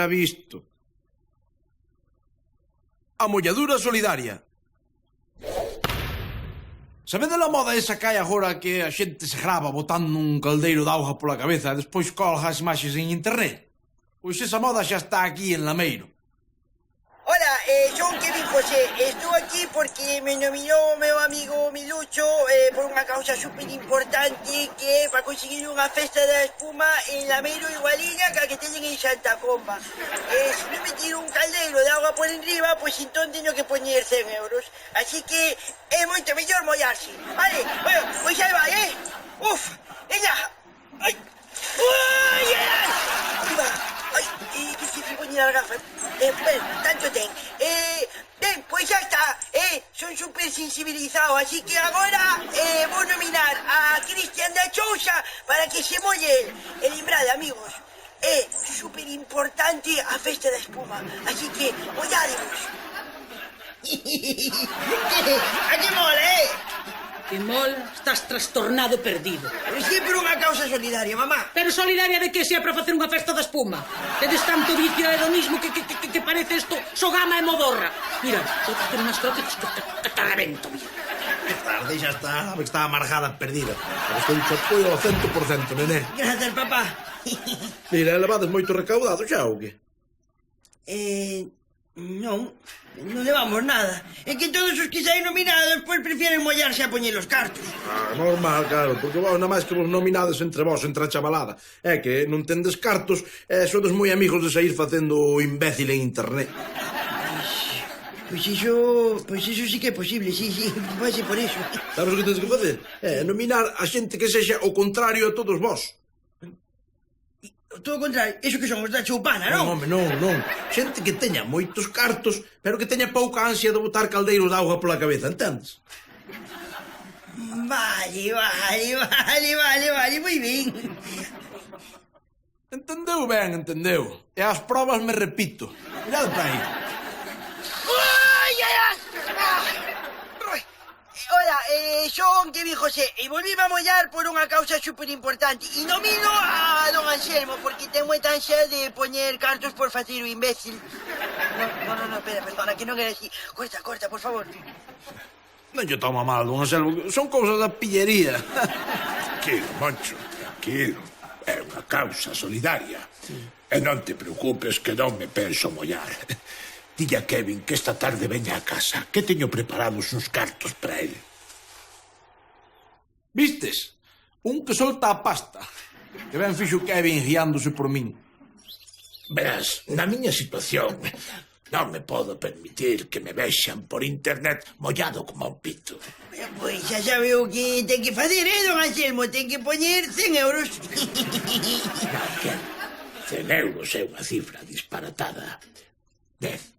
era visto. A molladura solidaria. Sabedes a moda esa que hai agora que a xente se grava botando un caldeiro de auga pola cabeza e despois colga as imaxes en internet? Pois esa moda xa está aquí en Lameiro. Hola, son Kevin José. Estou aquí porque me nominó o meu amigo Milucho por unha causa super importante que é para conseguir unha festa da espuma en Lameiro igualiña que a que teñen en Santa Comba. Se me tiro un caldeiro de auga por enriba, pois entón teño que poñer 100 euros. Así que é moito mellor mollarse. Vale, bueno, pois aí vai, Uf, ella. Ai, ai, ai, que se me poñen as gafas. Tanto ten. Ben, pois xa está. Son super sensibilizado, así que agora vou nominar a Cristian da Chousa para que se molle. E lembrade, amigos, é super importante a festa da espuma, así que molládevos. A que mola, Que mol, estás trastornado perdido. Si é por unha causa solidaria, mamá. Pero solidaria de que sea para facer unha festa da espuma? Tedes tanto vicio hedonismo que parece isto Sogama e Modorra. Mira, vou facer unhas croquetas que te revento, mira. Tarde xa está, sabe que está amargada perdida. Pero estou che apoio ao 100%, nené. Grazas, papá. Mira, levades moito recaudado xa ou que? Non levamos nada. É que todos os que saen nominados pois prefieren mollarse a poñer os cartos. Normal, claro, porque vos nada máis que vos nominades entre vos, entre a chavalada. É que non tendes cartos e sodes moi amigos de sair facendo o imbécil en internet. Pois iso sí que é posible, sí, vai ser por iso. Sabes o que tens que facer? É nominar a xente que sexa o contrario a todos vos. Todo o contrario, iso que somos da choupana, non? Non, home, non. Xente que teña moitos cartos, pero que teña pouca ansia de botar caldeiros de auga pola cabeza, entendes? Vale, moi ben. Entendeu ben, entendeu. E as probas me repito. Mirad para aí. Hola, son Kevin José e volvíme a mollar por unha causa super importante e nomino a don Anselmo porque ten moita ansia de poñer cartos por facer o imbécil. No, espera, perdona, que non era así. Corta, por favor. Non lle toma mal, don Anselmo. Son cousas da pillería. Tranquilo, Moncho, tranquilo. É unha causa solidaria. E non te preocupes que non me penso mollar. Dille a Kevin que esta tarde veña a casa, que teño preparados uns cartos para ele. Vistes? Un que solta a pasta. Que ben fixo Kevin guiándose por min. Verás, na miña situación non me podo permitir que me vexan por internet mollado como un pito. Pois xa sabe o que ten que facer, don Anselmo? Ten que poñer 100 euros. Non, que 100 euros é unha cifra disparatada. 10.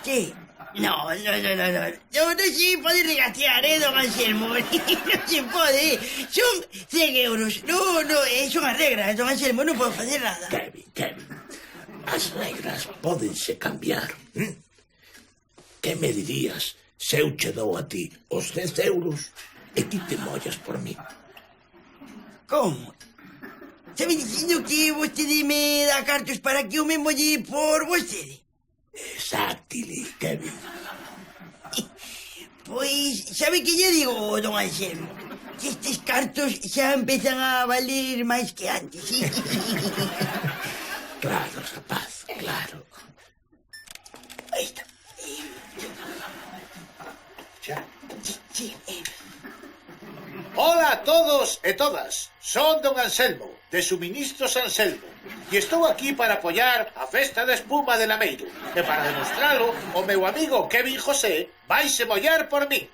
Que? No se pode regatear, don Anselmo. Non se pode. Son 100 euros. No, son as regras, don Anselmo, non podo facer nada. Kevin, as regras pódense cambiar. Que me dirías se eu che dou a ti os 10 euros e ti te mollas por mí? Como? Sabe dicindo que vostede me dá cartos para que eu me molle por vostede? Exactly, Kevin. Pois, sabe que lle digo, don Anselmo? Que estes cartos xa empezan a valer máis que antes. Claro, rapaz, claro. Aí está. Sí. Hola a todos e todas. Son don Anselmo, de Suministros Anselmo. E estou aquí para apoiar a festa de espuma de Lameiro. E para demostralo, o meu amigo Kevin José vaise mollar por mí.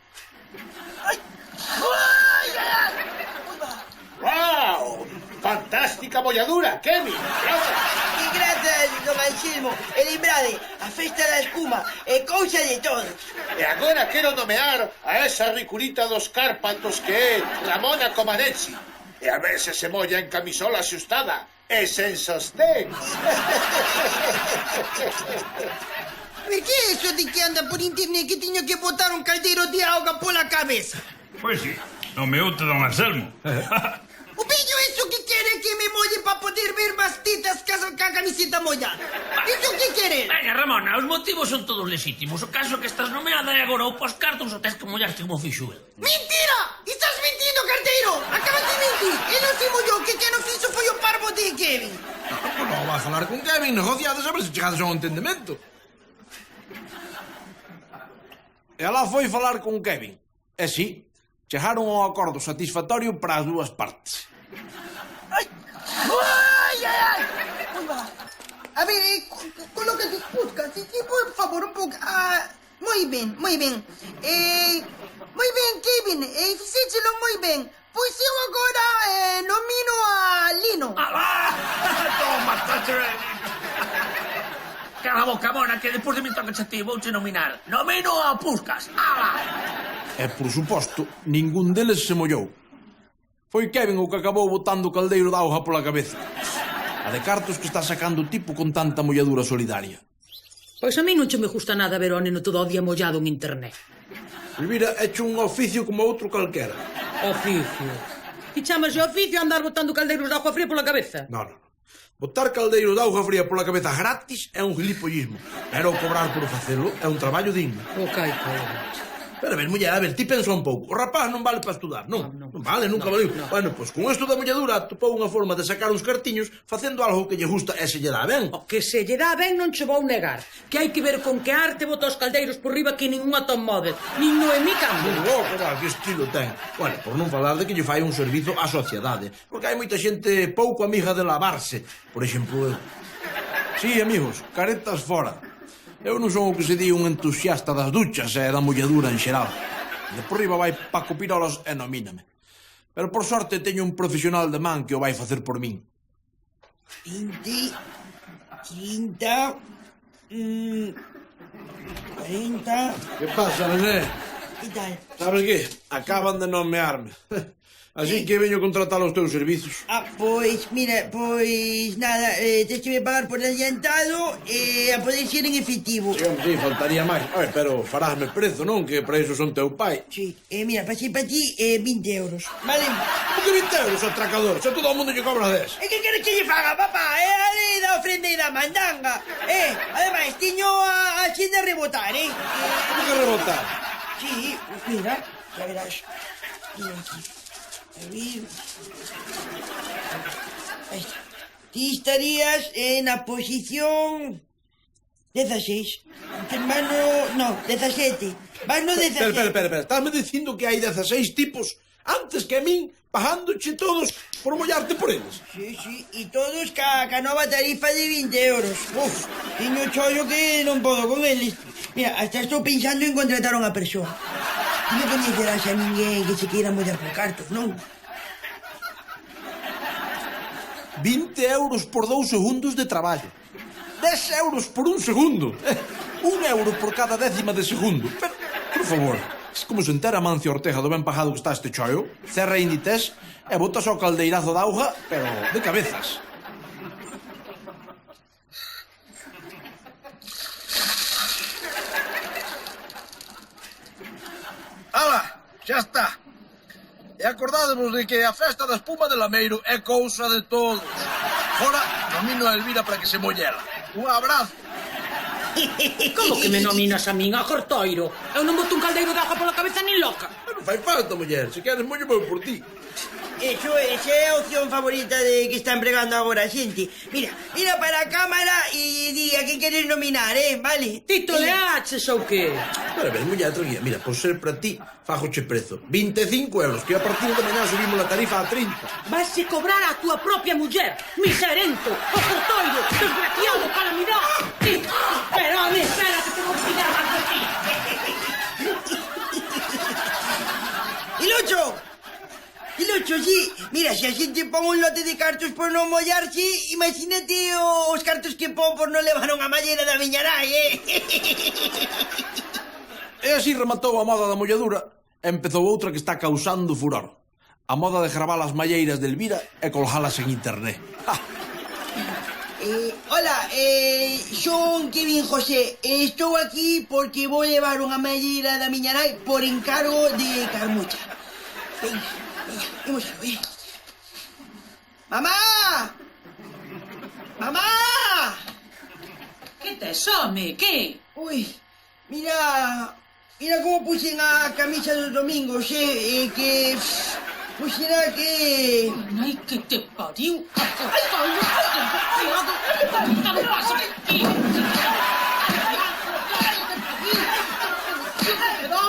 ¡Wow! Fantástica molladura, Kevin. E grazas, don Anselmo. E lembrade, a festa da espuma é cousa de todos. E agora quero nomear a esa ricurita dos cárpatos que é Ramona Comaneci. E a ver se se molla en camisola axustada e sen sostén. Pero que é eso de que anda por internet que teño que botar un caldeiro de auga pola cabeza? Pois sí, nomeoute don Anselmo. O pillo iso que quere que me molle para poder ver máis ti tes que ca camiseta mollada. Iso que queres? Venga, Ramona, os motivos son todos lexítimos. O caso é que estás nomeada e agora ou pos cartos ou tens que mollarte como fixo el. Mentira! Estás mentindo, carteiro! Acabas de mentir! E non sei yo que non fixo foi o parvo de Kevin. Non vai a falar con Kevin, negociades a ver se chegades a un entendemento. E alá foi falar con Kevin. E sí, chegaron a un acordo satisfactorio para as dúas partes. Ai! Ai, ai, ai! Ui, va. A ver, colócate, busca, sí, por favor, un pouco. Moi ben, moi ben. Moi ben, Kevin, fixéchelo moi ben. Pois eu agora nomino a Lino. Toma, tacho! Cala a boca, Mona, que despois de mi toque a ti vouche nominar. Nomino a Puscas. Ala! E, por suposto, ningún deles se mollou. Foi Kevin o que acabou botando o caldeiro de auga pola cabeza. A de cartos que está sacando o tipo con tanta molladura solidaria. Pois a mí non che me gusta nada ver o neno todo o día mollado en internet. Elvira, hecho un oficio como outro calquera. Oficio. E chamas oficio a andar botando caldeiros de agua fría pola cabeza? Non. Botar caldeiro de auga fría pola cabeza gratis é un gilipollismo. Pero cobrar por facelo é un traballo digno. O caico. Pero a ver, muller, a ver, ti pensa un pouco. O rapaz non vale para estudar, non? Non. Non vale, nunca valeu. Bueno, pois con isto da molladura topou unha forma de sacar uns cartiños facendo algo que lle gusta e se lle dá ben. O que se lle dá ben non che vou negar. Que hai que ver con que arte bota os caldeiros por riba que ningún Tom Model, nin Noemí Campbell. Que estilo ten. Bueno, por non falar de que lle fai un servizo á sociedade. Porque hai moita xente pouco amiga de lavarse. Por exemplo, eu. Sí, amigos, caretas fora. Eu non son o que se di un entusiasta das duchas e da molladura en xeral. De por riba vai Paco Pirolos e nomíname. Pero por sorte teño un profesional de man que o vai facer por min. 20, 30, 40... Que pasa, René? Que tal? Sabes que? Acaban de nomearme. Así que veño contratar os teus servizos. Pois, mira, pois nada, tens que me pagar por adiantado e a poder ser en efectivo. Sí, faltaría máis. Oye, pero farásme prezo, non? Que para iso son teu pai. Sí, mira, pasei para ti 20 euros. Vale? Como que 20 euros, atracador? Se todo o mundo lle cobra 10. E que queres que lle faga, papá? A lei da ofrenda e da mandanga. Ademais, tiño a xin de rebotar, Como que rebotar? Sí, mira, ya verás. Mira aquí. Ahí está. Ti estarías na posición 16. Mano... No, 17. Vas no 17. Espera. Estás-me dicindo que hai 16 tipos antes que a min pagándoche todos por mollarte por eles? Sí. E todos ca nova tarifa de 20 euros. Uf, tiño chollo que non podo con eles. Mira, hasta estou pensando en contratar a unha persoa. Ti non coñecerás a ninguén que se queira mollar por cartos, non? 20 euros por 2 segundos de traballo. 10 euros por 1 segundo. 1 euro por cada décima de segundo. Pero, por favor, es como se entera Mancio Ortega do ben pagado que está este chollo. Cerra índices e botas ao caldeirazo de auga, pero de cabezas. Ala, xa está. E acordádevos de que a festa da espuma de Lameiro é cousa de todos. Fora, nomino a Elvira para que se mollela. Un abrazo. Como que me nominas a min, a Cortoiro? Eu non boto un caldeiro de agua pola cabeza nin loca. Non fai falta, muller. Se queres mollo, vou por ti. Esa é a opción favorita de que está empregando agora a xente. Mira para a cámara e di a quen queres nominar, vale? Tito Leaches ou que? Pero ves, muller, tranquila. Mira, por ser para ti, fajoche prezo. 25 euros, que a partir de mañá subimos la tarifa a 30. Vas a cobrar a túa propia muller, miserento, o Cortoiro, desgraciado, calamidade. Espera, que te vou pillar máis de ti. Ilucho, sí. Mira, se a xente pon un lote de cartos por non mollarse, imagínate os cartos que pon por non levar unha mallera da miña nai, E así rematou a moda da molladura e empezou outra que está causando furor. A moda de gravar as malleiras de Elvira e colgalas en internet. Hola, son Kevin José. Estou aquí porque vou levar unha malleira da miña nai por encargo de Carmucha. Venga, imos a ver. ¡Mamá! Mamá! Que tes, home? Que? Ui, mira como puxen a camisa dos domingos, que... Puxera que... Ai, que te pariu.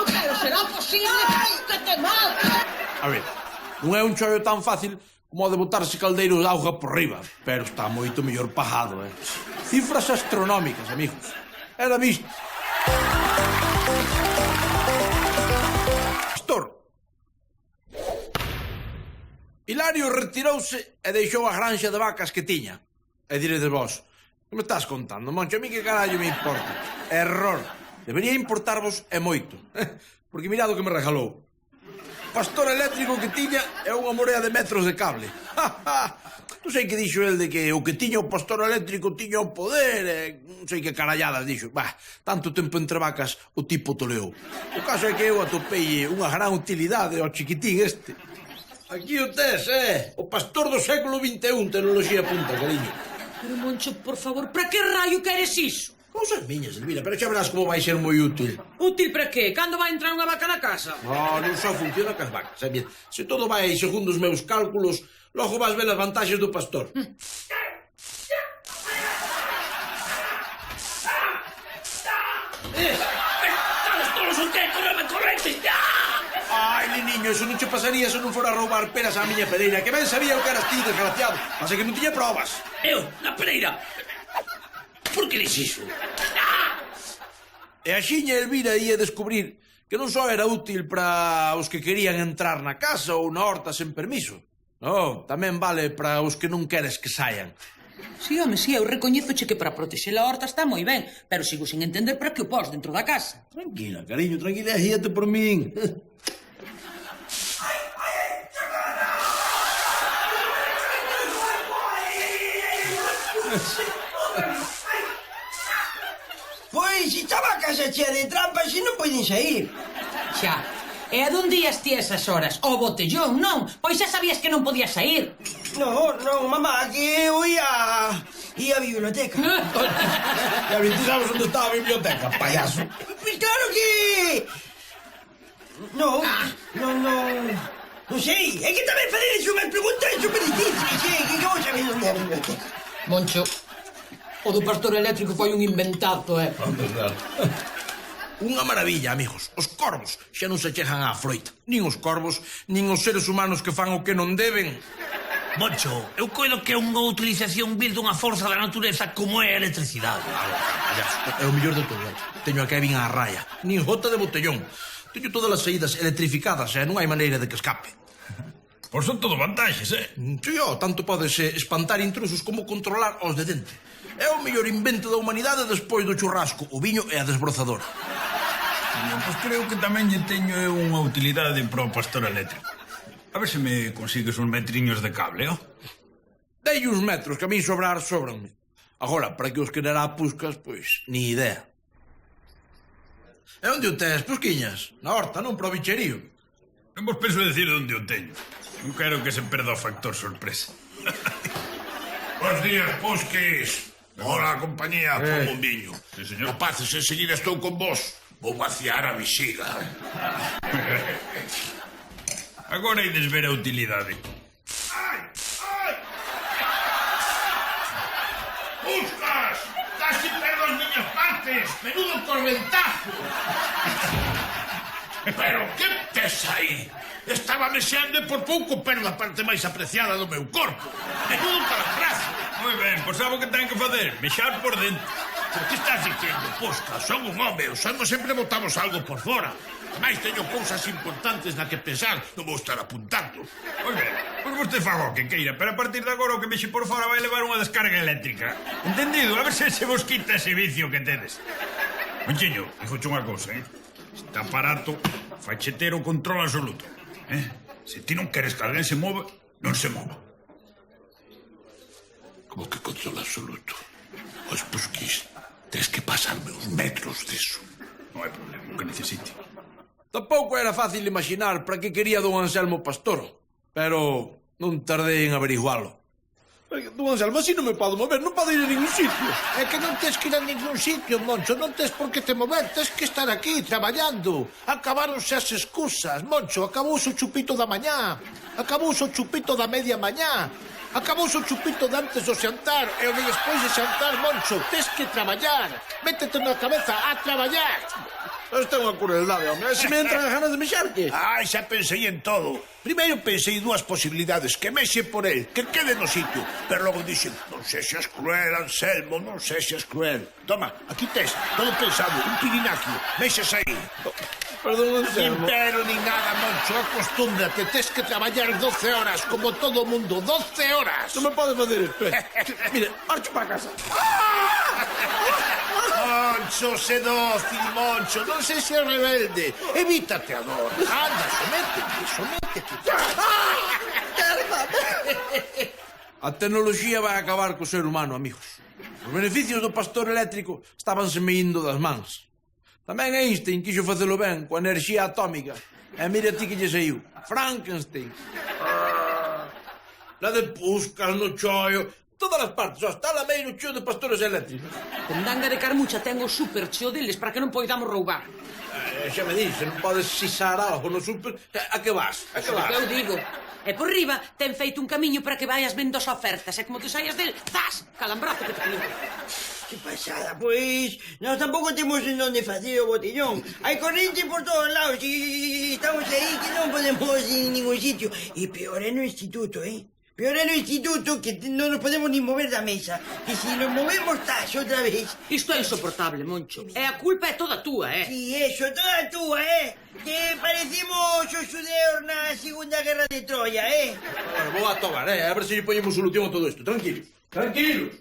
Pero será posible que te mate. A ver, non é un chollo tan fácil como o de botarse caldeiros de auga por riba, pero está moito mellor pagado, Cifras astronómicas, amigos. Era visto. Pastor. Hilario retirouse e deixou a granxa de vacas que tiña. E diredes vos, que me estás contando, Moncho? A mí que carallo me importa? Error. Debería importarvos e moito. Porque mirad o que me regalou. O pastor eléctrico que tiña é unha morea de metros de cable. Non sei que dixo el de que o que tiña o pastor eléctrico tiña o poder, non sei que caralladas dixo. Tanto tempo entre vacas o tipo toleou. O caso é que eu atopei unha gran utilidade ao chiquitín este. Aquí o tes, o pastor do século XXI, tecnoloxía punta, cariño. Pero, Moncho, por favor, para que raio queres iso? Cousas miñas, Elvira, pero xa verás como vai ser moi útil. Útil para qué? Cando vai entrar unha vaca na casa? Non só funciona cas vacas, bien. Se todo vai segundo os meus cálculos, logo vas ver as vantaxes do pastor. Estamos todos os que corrente! Ai, neniño, eso non che pasaría se non fora a roubar peras á miña pereira, que ben sabía o que eras ti, desgraciado. Pasa que non tiña probas. Eu, na pereira. Por que dixes iso? E a xiña Elvira ia descubrir que non só era útil para os que querían entrar na casa ou na horta sen permiso. Non, tamén vale para os que non queres que saian. Sí, home, sí, eu recoñezoche que para protexer a horta está moi ben, pero sigo sin entender para que o pos dentro da casa. Tranquila, cariño, tranquila, guíate por min. Pois, se estaba a casa chea de trampas e non poden sair. Xa. E a donde ias ti esas horas? O botellón, non? Pois xa sabías que non podías sair. Non, mamá, que eu ia á biblioteca. E a ti sabes onde está a biblioteca, payaso? Pois claro que... Non sei, é que tamén facedes unhas preguntas super difíciles, que vou saber onde é a biblioteca. Moncho, o do pastor eléctrico foi un inventado, Unha maravilla, amigos. Os corvos xa non se chegan á froita. Nin os corvos, nin os seres humanos que fan o que non deben. Moncho, eu coido que é unha utilización vil dunha forza da natureza como é a electricidade. É o mellor de todo. Teño a Kevin á raya. Nin gota de botellón. Teño todas as saídas electrificadas e non hai maneira de que escape. Pois son todo vantaxes, Sí, tanto podes espantar intrusos como controlar os de dentro. É o mellor invento da humanidade despois do churrasco, o viño e a desbrozadora. Pois creo que tamén lle teño eu unha utilidade para o pastor eléctrico. A ver se me consigues uns metriños de cable, Dei uns metros que a mí sobrar sobranme. Agora, para que os quererá puscas, pois, ni idea. E onde o tes, pusquiñas? Na horta, non para o bicherío. Non vos penso decir onde o teño. Non quero que se perda o factor sorpresa. Bos días, Pusquis. Hola, compañía, como un viño. Sí, señor. Rapaces, enseguida estou con vos. Vou vaciar a vexiga. Agora ides ver a utilidade. Ai! Puscas! Casi perdo as miñas partes! Menudo corventazo! Pero que tes aí? Estaba mexendo e por pouco perdo a parte máis apreciada do meu corpo. Menudo calafrazo! Moi ben, pois sabe o que ten que facer? Mexar por dentro. Pero que estás dicindo, Pusca? Son un home, os homens sempre botamos algo por fora. Ademais, teño cousas importantes na que pensar, non vou estar apuntando. Moi ben, pois vostede faga o que queira, pero a partir de agora o que mexe por fora vai levar unha descarga eléctrica. Entendido? A ver se vos quita ese vicio que tedes. Monchiño, dixoche unha cousa, Este aparato faiche ter o control absoluto. Se ti non queres que alguén se move, non se mova. Como que control absoluto? Os Pusquis, tens que pasarme uns metros deso. Non hai problema, o que necesite. Tampouco era fácil imaginar para que quería don Anselmo Pastor, pero non tardei en averigualo. Don Anselmo, así non me podo mover, non podo ir a ningún sitio. É que non tes que ir a ningún sitio, Moncho. Non tes por que te mover. Tes que estar aquí, traballando. Acabaronse as excusas, Moncho. Acabouse o chupito da mañá. Acabouse o chupito da media mañá. Acabouse o chupito de antes do xantar e o de despois de xantar, Moncho. Tes que traballar. Métete na cabeza a traballar. Esta é unha crueldade, home. Se me entran as ganas de mexer, que? Ai, xa pensei en todo. Primeiro pensei dúas posibilidades, que mexe por el, que quede no sitio. Pero logo dixen, non sexas cruel, Anselmo, non sexas cruel. Toma, aquí tes, todo pensado, un pirinaquio, mexes aí. Perdón, Nin Anselmo. pero nin nada, Moncho. Acostúmbrate. Tes que traballar 12 horas, como todo o mundo. 12 horas. Non me podes fazer isto. Mire, marcho para casa. Moncho, sé dócil, Moncho. Non sexa rebelde. Evítate a dor. Anda, sométete. A tecnoloxía vai acabar co ser humano, amigos. Os beneficios do pastor eléctrico estabanse me indo das mans. Tamén Einstein quixo facelo ben coa enerxía atómica. E mira ti que lle saiu. Frankenstein. La de Puskas no choio. Todas as partes, só está lameiro cheo de pastores eléctricos. Tendanga de Carmucha ten o super cheo deles para que non poidamos roubar. Xa me dixe, non podes sisar algo no super. A que vas? A que O vas? que eu digo. E por riba ten feito un camiño para que vayas vendo as ofertas. E como te saias del, zas, calambrazo que te pediu. Que pasada, pois. Nós tampouco temos en onde facer o botellón. Hai corrente por todos lados e estamos aí que non podemos ir en ningún sitio. E peor é no instituto, Peor é no instituto que non nos podemos ni mover da mesa. Que se nos movemos, tas outra vez. Isto é insoportable, Moncho. E a culpa é toda túa, Si, eso, toda túa, Que parecemos os xudeos na Segunda Guerra de Troya, Bueno, vou a tomar, a ver se lle poñemos solución a todo isto. Tranquilos. Tranquilos.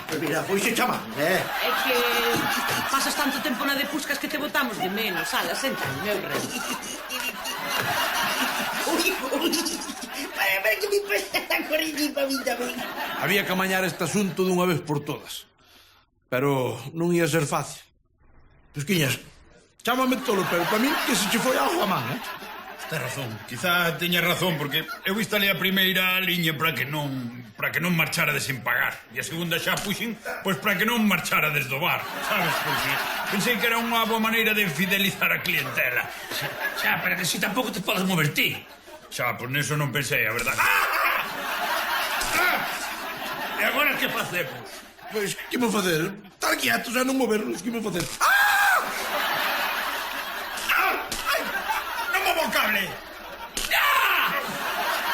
Pero mira, foixe chamando, É que pasas tanto tempo na de Puskas que te botamos de menos. Ala, senta, meu rei. Para que me pasa a corrente para mí tamén. Había que amañar este asunto dunha vez por todas. Pero non ia ser fácil. Pesquiñas, chámame tolo, pero para min que se che foi algo a man, Tens razón, quizá teña razón, porque eu instalei a primeira liña para que non marchara sen pagar. E a segunda xa puxen, pois para que non marchara desde o bar, sabes? Porque pensei que era unha boa maneira de fidelizar a clientela. Xa, pero que si tampouco te podes mover ti. Xa, pois neso non pensei, a verdade. E agora que facemos? Pois, que mo facer? Estar quietos e non movernos, que mo facer? Non movo o cable!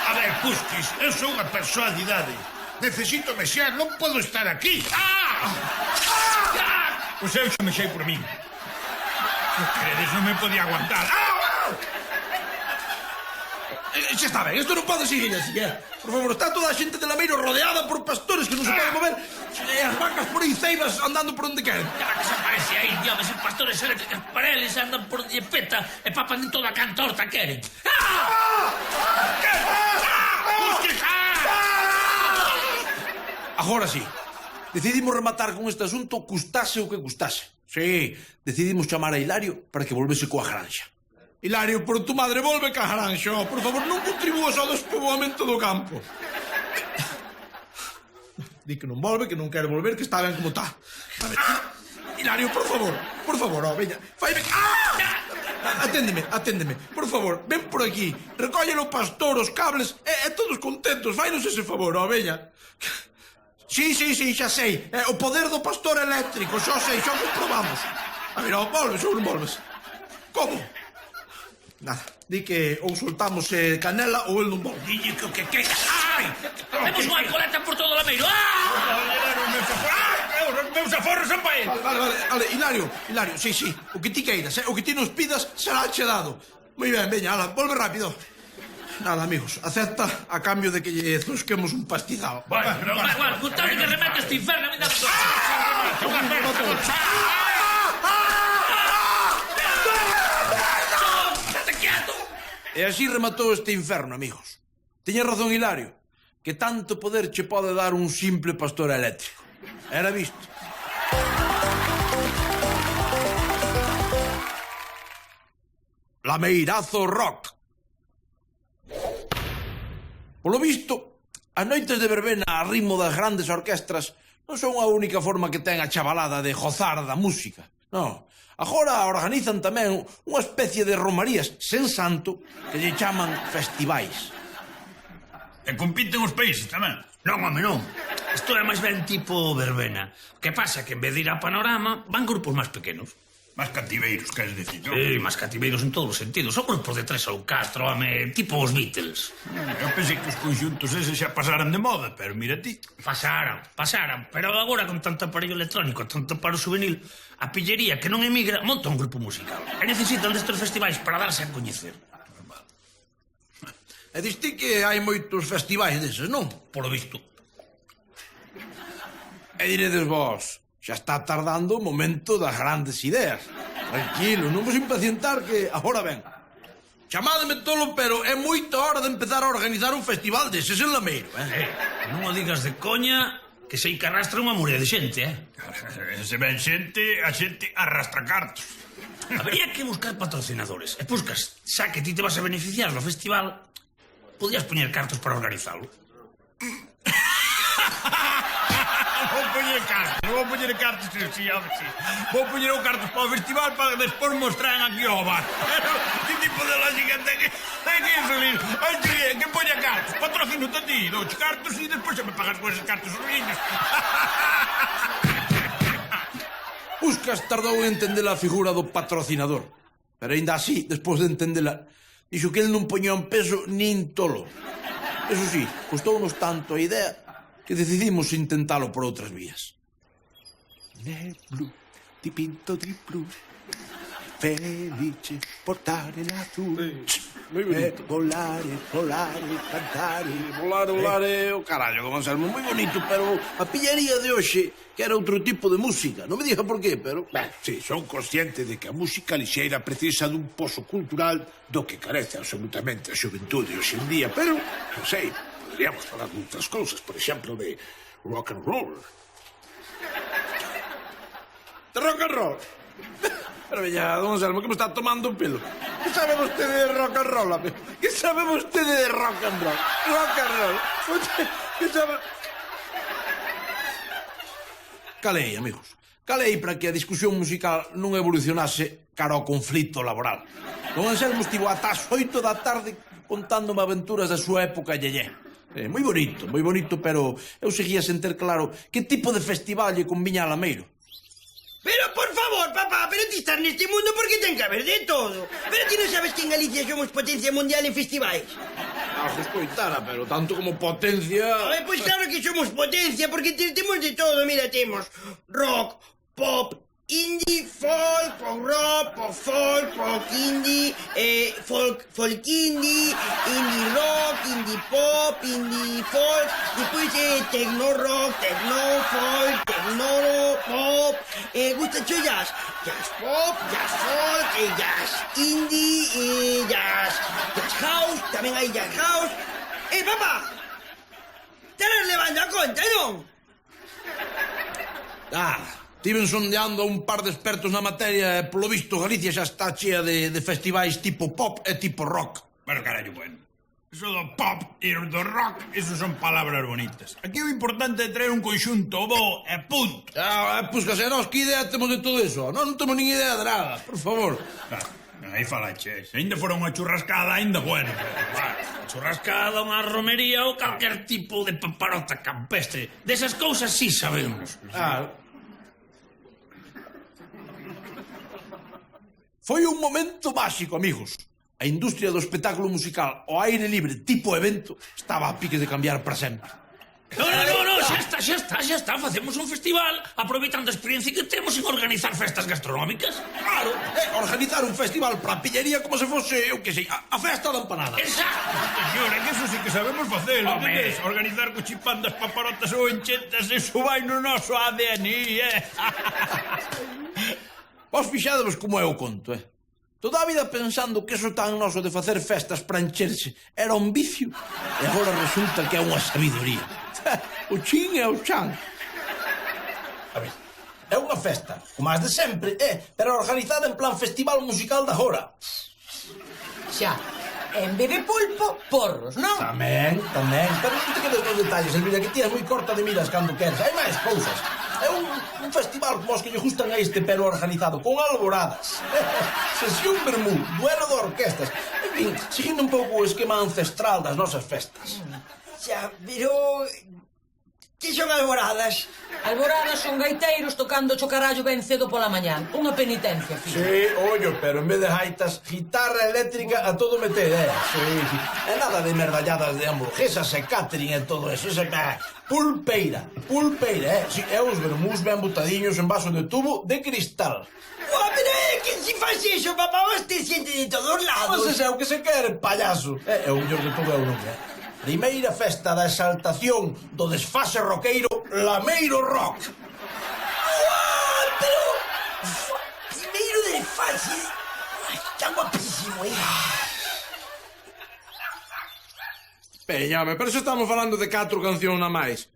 A ver, Pusquis, eu sou unha persoa de idade. Necesito mexer, non podo estar aquí. Pois eu xa mexei por min. Que credes, non me podía aguantar. Xa está ben, isto non pode seguir así, Por favor, está toda a xente de Lameiro rodeada por pastores que non se poden mover. E as vacas por aí ceibas andando por onde queren. Cara que se aparece aí, diabos, e pastores eléctricas para eles andan por onde peta e papan en toda a cantorta queren. Agora sí, decidimos rematar con este asunto custase o que custase. Sí, decidimos chamar a Hilario para que volvese coa granxa. Hilario, por tu madre, volve ca granxa. Por favor, non contribúas ao despoboamento do campo. Di que non volve, que non quere volver, que está ben como está. A ver, Hilario, por favor, veña, fai ben. Aténdeme, por favor, ven por aquí, recolle o pastor, os cables, e todos contentos, fainos ese favor, veña. Sí, xa sei, o poder do pastor eléctrico, xa sei, xa comprobamos. A ver, volves ou non volves? Como? Nada, di que ou soltamos canela ou el non volve. Dille que o que queira. Ai! Temos unha coleta por todo o Lameiro. Meus aforros son pa él. Vale, Hilario, sí, o que ti queiras, o que ti nos pidas será che dado. Moi ben, veña, ala, volve rápido. Nada, amigos, acepta a cambio de que lle zusquemos un pastizado. Bueno, pero igual, contame que remate este inferno, me dá todo. E así rematou este inferno, amigos. Tiña razón Hilario, que tanto poder che pode dar un simple pastor eléctrico. Era visto. Lameirazo Rock. Polo visto, as noites de verbena a ritmo das grandes orquestras non son a única forma que ten a chavalada de gozar da música. Non, agora organizan tamén unha especie de romarías sen santo que lle chaman festivais. E compiten os países tamén. Non, home, non. Isto é máis ben tipo verbena. O que pasa é que en vez de ir a Panorama, van grupos máis pequenos. Más cativeiros, queres dicir, non? Sí, máis cativeiros en todos os sentidos. Son grupos de 3 ou 4, home, tipo os Beatles. Eu pensei que os conxuntos eses xa pasaran de moda, pero mira ti. Pasaran. Pero agora con tanto aparello electrónico, tanto paro juvenil, a pillería que non emigra monta un grupo musical. E necesitan destes festivais para darse a coñecer. E diste que hai moitos festivais deses, non? Polo visto. E diredes vos, xa está tardando o momento das grandes ideas. Tranquilo, non vos impacientar que agora ven. Chamádeme tolo, pero é moita hora de empezar a organizar un festival deses en Lameiro, Non o digas de coña, que sei que arrastra unha murea de xente, Se ven xente, a xente arrastra cartos. Habría que buscar patrocinadores. E buscas, xa que ti te vas a beneficiar do festival, podías poñer cartos para organizalo. Vou poñer cartos, sí. Vou poñer o cartos para o festival para despois mostrar aquí ao bar. Pero, que tipo de lógica ten que iso, Lino? Oye, que poña cartos, patrocino a ti, douche cartos e despois xa me pagas por esos cartos os niños. Puscas tardou en entender a figura do patrocinador. Pero aínda así, despois de entendela, dixo que el non poñía un peso nin tolo. Eso sí, custounos tanto a idea que decidimos intentalo por outras vías. Nel blu dipinto di blu, felice portare la tu. Moi bonito. Volare, cantare. Volare, o carallo, como Anselmo, moi bonito, pero a pillaría de hoxe que era outro tipo de música. Non me diga por qué, pero... Sí, son consciente de que a música lixeira precisa dun pozo cultural do que carece absolutamente a xuventude hoxe en día, pero, non sei, podríamos falar de outras cousas, por exemplo, de rock and roll. De rock and roll? Pero veña, don Anselmo, que me está tomando o pelo. Que sabe vostede de rock and roll, amigo? Que sabe vostede de rock and roll? Rock and roll. Que sabe... Calei, amigos. Calei para que a discusión musical non evolucionase cara ao conflito laboral. Don Anselmo estivo ata as 8 da tarde contándome aventuras da súa época yeyé. Moi bonito, pero eu seguía sen ter claro que tipo de festival lle conviña a Lameiro. Pero, por favor, papá, pero ti estás neste mundo porque ten que haber de todo. Pero ti non sabes que en Galicia somos potencia mundial en festivais. Algo escoitara, pero tanto como potencia... Pois claro que somos potencia, porque temos de todo. Mira, temos rock, pop, indie, folk, pop rock, pop folk, folk indie, folk indie, indie rock, indie pop, indie folk, depois tecno rock, tecno folk, tecno pop, gusta cho jazz, jazz pop, jazz folk, jazz indie, jazz house, tamén hai jazz house. Papá, estarás levando a conta, non? Tiven sondeando a un par de expertos na materia e polo visto Galicia xa está chea de festivais tipo pop e tipo rock. Pero carallo, bueno. Eso do pop e do rock, eso son palabras bonitas. Aquí o importante é traer un conxunto bo e punto. Pois que se nós que idea temos de todo eso? Nós non temos nin idea de nada, por favor. Aí falache, se ainda fora unha churrascada, ainda bueno. Unha churrascada, unha romería ou calquer tipo de paparota campestre. Desas cousas sí sabemos. Foi un momento máxico, amigos. A industria do espectáculo musical ao aire libre tipo evento estaba a piques de cambiar para sempre. No, xa está, facemos un festival aproveitando a experiencia que temos en organizar festas gastronómicas. Claro, organizar un festival para a pillería como se fose, eu que sei, a festa da empanada. Exacto. Señora, que eso sí que sabemos facelo, entendes? Organizar cochipandas, paparotas ou enchetas, eso vai no noso ADN, Vos fixadevos como é o conto, Toda a vida pensando que eso tan noso de facer festas para encherse era un vicio e agora resulta que é unha sabiduría. O chin e o chan. A ver, é unha festa, como as de sempre, pero organizada en plan festival musical da hora. Xa, en vez de pulpo, porros, non? Tamén. Pero non te quedes nos detalles, Elvira, que ti é moi corta de miras cando queres. Hai máis cousas. É un festival como os que lle gustan a este, pero organizado, con alboradas. Sesión vermú, duelo de orquestas. En fin, seguindo un pouco o esquema ancestral das nosas festas. Xa, pero... Que son alboradas? Alboradas son gaiteiros tocando cho carallo ben cedo pola mañán. Unha penitencia, fillo. Sí, ollo, pero en vez de gaitas, guitarra eléctrica a todo meter, Sí. É nada de merdalladas de hamburguesas e catering e todo eso. Pulpeira, Sí, é os vermús ben botadiños en vaso de tubo de cristal. Pero que si faz iso, papá? Você siente de todos lados. Mas ese é o que se quere, payaso. É o mellor de todo é o nome, Primeira festa da exaltación do desfase roqueiro Lameiro Rock. Pero... Primeiro desfase... Está guapísimo, Peñame, pero se estamos falando de 4 cancións na máis.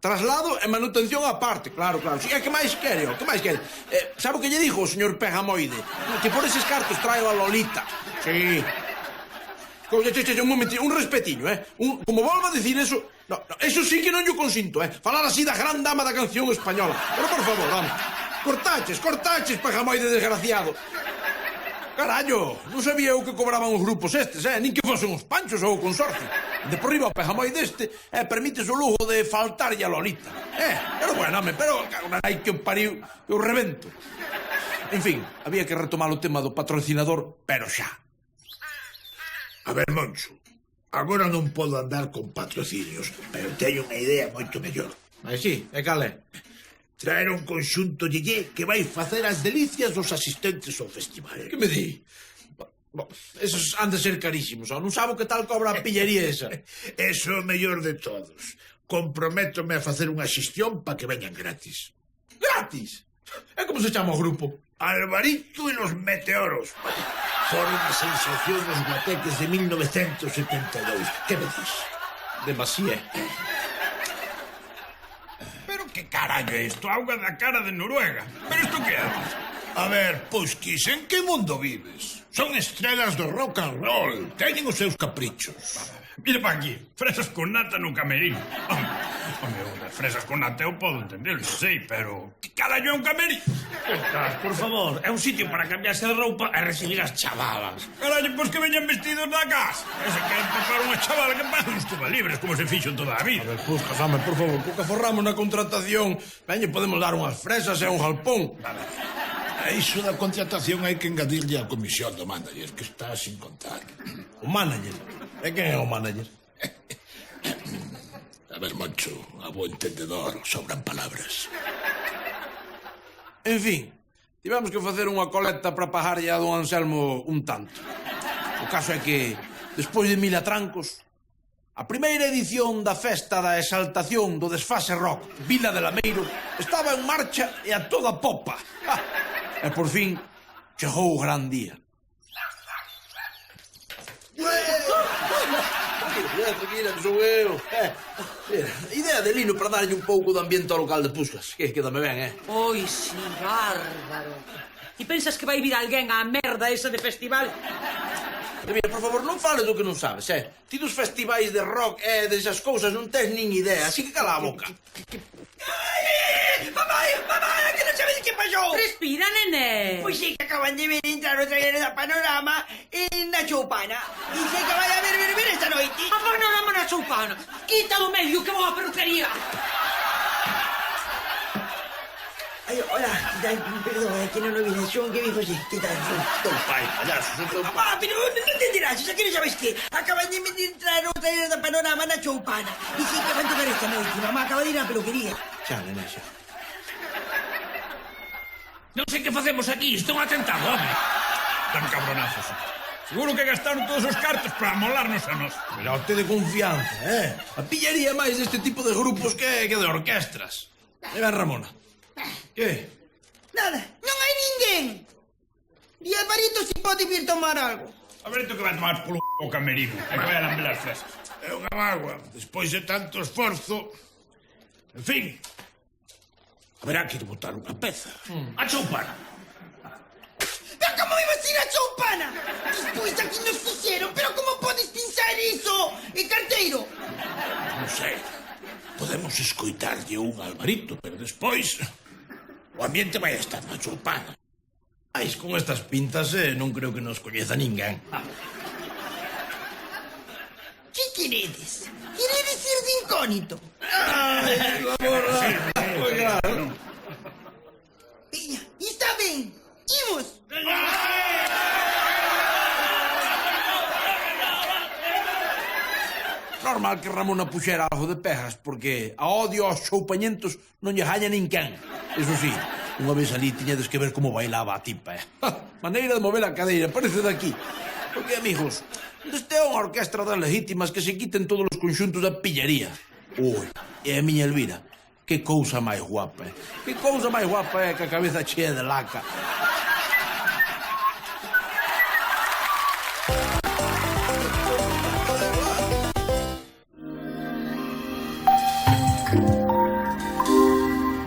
Traslado e manutención á parte, claro. Si, que máis quere, que máis quere? Sabe o que lle dixo o señor Pegamoide? Que por eses cartos traio a Lolita. Sí. Un momento, un respetiño, Como volvo a decir eso... No, eso sí que non yo consinto, Falar así da gran dama da canción española. Pero, por favor, vamos. Cortaches, Pegamoide desgraciado. Carallo, non sabía eu que cobraban os grupos estes, Nin que fosen os Panchos ou o Consorcio. De por riba o Pegamoide este, permites o lujo de faltarlle a Lolita. Pero bueno, pero hai que o pariu, que o rebento. En fin, había que retomar o tema do patrocinador, pero xa. A ver, Moncho, agora non podo andar con patrocinios, pero teño unha idea moito mellor. Sí, e cal é? Traer un conxunto yeye que vai facer as delicias dos asistentes ao festival. Que me di? Esos han de ser carísimos, non sabe que tal cobra a pillería esa. Eso é o mellor de todos. Comprométome a facer unha xestión para que veñan gratis. Gratis? E como se chama o grupo? Alvarito e los Meteoros. Foron a sensación dos guateques de 1972. Que me dis? Demasié. Pero que carallo é isto? Auga da cara de Noruega. Pero isto que é? A ver, Pusquis, en que mundo vives? Son estrelas do rock and roll. Teñen os seus caprichos. Mira pa aquí, fresas con nata no camerino. Home, fresas con nata eu podo entender, sei, pero... Que carallo é un camerino? Por favor, é un sitio para cambiarse de roupa e recibir as chavalas. Carallo, pois que veñan vestidos da casa. E se queren papar unha chavala que pasen os libres, como se fixo toda a vida. A ver, Puscas, home, por favor, que forramos na contratación. Veñe, podemos dar unhas fresas e un jalpón. A iso da contratación hai que engadirlle a comisión do manager, que está sin contar. O manager? E quen é o manager? A ver, Moncho, a bo entendedor, sobran palabras. En fin, tivemos que facer unha colecta para pagarlle a don Anselmo un tanto. O caso é que, despois de 1000 atrancos, a primeira edición da festa da exaltación do desfase rock Vila de Lameiro estaba en marcha e a toda popa. E por fin chegou o gran día. Tranquila, que sou eu. Mira, idea de Lino para darlle un pouco de ambiente ao local de Puscas. Que quedame ben, Oi, si, bárbaro. Ti pensas que vai vir alguén á merda esa de festival? Mira, por favor, non fales do que non sabes, Ti dos festivais de rock e desas cousas non tes nin idea, así que cala a boca. Mamá, que non sabes que pasou? Respira, nené. Pois é que acaban de ver entrar o trailer da Panorama na Choupana. E se que vai a ver esta noite. A Panorama na Choupana. Quita do medio que vou a peruquería. Ay, hola, perdón, es que no lo vi. Son que mi José, ¿qué tal? Teu pai, payaso, son teu pai. Papá, pero no entenderás, o sea que no sabes qué. Acaban de entrar o trailer da Panorama na Choupana. E sí que van a tocar esta noite. Mamá acaba de ir á peluquería. Xa, nena, xa. Non sei que facemos aquí, isto é un atentado, home. Tan cabronazos. Seguro que gastaron todos os cartos para molarnos a nós. Mirote de confianza, A pillaría máis deste tipo de grupos que de orquestras. E ben, Ramona. Que? Nada, non hai ninguén. E Alvarito si pode vir tomar algo. A ver isto que vai tomar polo o camerino. E que vai a lamber as fresas. É unha mágoa, despois de tanto esforzo. En fin, haberá que ir botar unha peza. A Choupana. Pero como ibas a ir a Choupana? Despois aquí nos e carteiro. Non sei. Podemos escoitarlle un Alvarito, pero despois o ambiente vai estar na churpada. Mais con estas pintas non creo que nos coñeza ninguén. Que queredes? Queredes ir de incógnito? Ai, la borra. Pues claro. Veña, está ben. Imos. Normal que Ramona puxera algo de pejas, porque a odio aos choupañentos non lle gaña ninguén. Eso sí, unha vez ali tiñedes que ver como bailaba a tipa. Maneira de mover a cadeira, parece daqui. Porque, amigos, deste é unha orquestra das legítimas que se quiten todos os conxuntos da pillería. Ui, e a miña Elvira, que cousa máis guapa, Que cousa máis guapa é que a cabeza chea de laca.